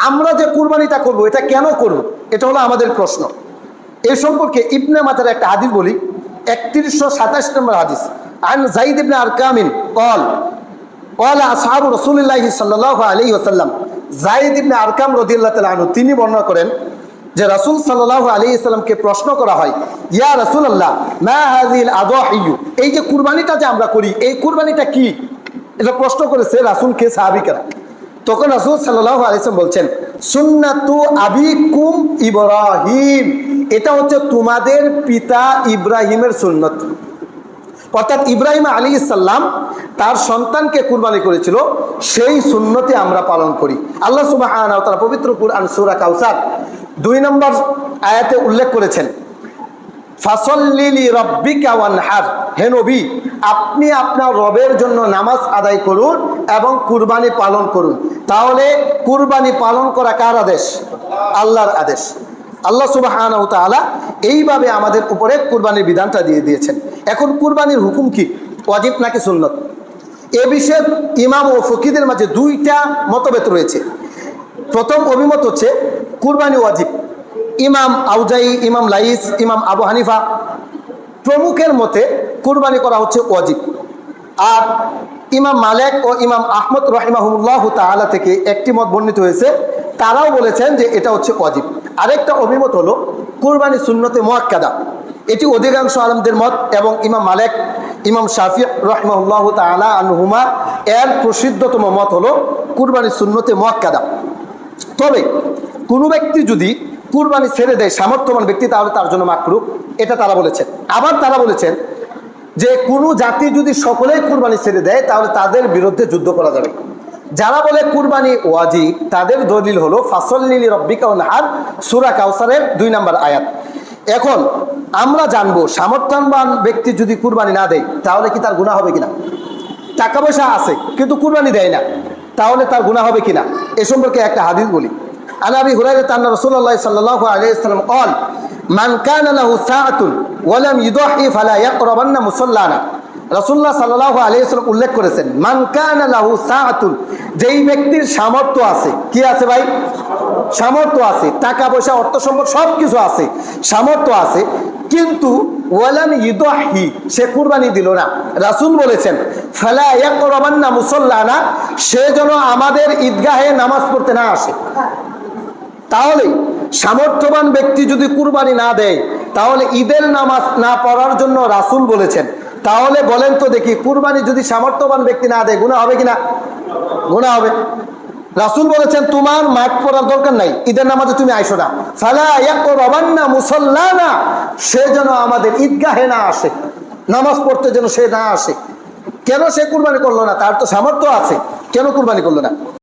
আমরা যে কুরবানিটা করব এটা কেন করব, এটা হলো আমাদের প্রশ্ন। এই সম্পর্কে ইবনে মাজার একটা হাদিস বলি, 3127 নম্বর হাদিস। আন যায়েদ ইবনে আরকামিন قال قال اصحاب رسول الله صلى الله عليه وسلم, যায়েদ ইবনে আরকাম রাদিয়াল্লাহু তাআলা আনহু তিনি বর্ণনা করেন যে রাসূল সাল্লাল্লাহু আলাইহি সাল্লামকে প্রশ্ন করা হয়, ইয়া রাসূলুল্লাহ মা হাযিহিল আযাহি, এই যে কুরবানিটা যে আমরা করি এই কুরবানিটা কি, এটা প্রশ্ন করেছে রাসূলকে সাহাবীরা। তখন রাসূল সাল্লাল্লাহু আলাইহি ওয়াসাল্লাম বলছেন, সুন্নাতু আবিকুম ইব্রাহিম, এটা হচ্ছে তোমাদের পিতা ইব্রাহিমের সুন্নত। অর্থাৎ ইব্রাহিম আলাইহিস সালাম তার সন্তানকে কুরবানি করেছিল, সেই সুন্নতে আমরা পালন করি। আল্লাহ সুবহানাহু ওয়া তাআলা পবিত্র কুরআন সূরা কাউসার 2 নম্বর আয়াতে উল্লেখ করেছেন, ফাসল্লি লিরাব্বিকা ওয়ানহার, হে নবী আপনি আপনার রবের জন্য নামাজ আদায় করুন এবং কুরবানি পালন করুন। তাহলে কুরবানি পালন করা কার আদেশ? আল্লাহর আদেশ। আল্লাহ সুবহানাহু ওয়া তাআলা এইভাবে আমাদের উপরে কুরবানির বিধানটা দিয়ে দিয়েছেন। এখন কুরবানির হুকুম কি, ওয়াজিব নাকি সুন্নত? এ বিষয়ে ইমাম ও ফকিহদের মাঝে দুইটা মতভেদ রয়েছে। প্রথম অভিমত হচ্ছে কুরবানি ওয়াজিব। ইমাম আউজাই, ইমাম লাইস, ইমাম আবু হানিফা প্রমুখের মতে কুরবানি করা হচ্ছে ওয়াজিব। আর ইমাম মালিক ও ইমাম আহমদ রাহিমাহুল্লাহ তাআলা থেকে একটি মত বর্ণিত হয়েছে, তারাও বলেছেন যে এটা হচ্ছে ওয়াজিব। আরেকটা অভিমত হলো কুরবানি সুন্নতে মুআক্কাদা, এটি অধিকাংশ আলেমদের মত এবং ইমাম মালিক, ইমাম শাফিঈ রাহিমাহুল্লাহ তাআলা আনহুমা এর প্রসিদ্ধতম মত হলো কুরবানি সুন্নতে মুআক্কাদা। তবে কোনো ব্যক্তি যদি কুরবানি ছেড়ে দেয়, সামর্থ্যবান ব্যক্তি, তাহলে তার জন্য মাকরুহ, এটা তারা বলেছেন। আবার তারা বলেছেন যে কোনো জাতি যদি সকলেই কুরবানি ছেড়ে দেয় তাহলে তাদের বিরুদ্ধে যুদ্ধ করা যাবে। যারা বলে কুরবানি ওয়াজিব তাদের দলিল হলো ফাসল্লি লিরাব্বিকা ওয়ানহার, সূরা কাউসারের 2 নম্বর আয়াত। এখন আমরা জানবো সামর্থ্যবান ব্যক্তি যদি কুরবানি না দেয় তাহলে কি তার গুনাহ হবে কিনা? টাকা পয়সা আছে কিন্তু কুরবানি দেয় না, তাহলে তার গুনাহ হবে কিনা এ সম্পর্কে একটা হাদিস বলি। আন আবি হুরায়রা আন্না রাসূলুল্লাহ সাল্লাল্লাহু আলাইহি ওয়াসাল্লাম قال মান কানা লাহু সাআতুন ওয়া লাম ইউদাহি ফালা ইয়াকরাবান্না মুসাল্লানা। রাসূলুল্লাহ সাল্লাল্লাহু আলাইহি ওয়াসাল্লাম উল্লেখ করেছেন, মান কানা লাহু সাআতুন, যেই ব্যক্তির সামর্থ্য আছে, কি আছে ভাই? সামর্থ্য আছে, টাকা পয়সা অর্থ সম্পদ সব কিছু আছে, সামর্থ্য আছে, কিন্তু ওয়ালাম ইউদাহি, সে কুরবানি দিল না। রাসূল বলেছেন ফালা ইয়াকরাবান্না মুসাল্লানা, সে যেন আমাদের ঈদগাহে নামাজ পড়তে না আসে। তাহলে সামর্থ্যবান ব্যক্তি যদি কুরবানি না দেয় তাহলে ঈদের নামাজ না পড়ার জন্য রাসূল বলেছেন। তাহলে বলেন তো দেখি, কুরবানি যদি সামর্থ্যবান ব্যক্তি না দেয় গুনাহ হবে কিনা? গুনাহ হবে। রাসূল বলেছেন তোমার মাঠ পড়ার দরকার নাই, ঈদের নামাজে তুমি আইসো না, ফালা ইয়াকরাবান্না মুসাল্লানা, সে যেন আমাদের ঈদগাহে না আসে, নামাজ পড়তে যেন সে না আসে। কেন সে কুরবানি করলো না? তার তো সামর্থ্য আছে, কেন কুরবানি করলো না?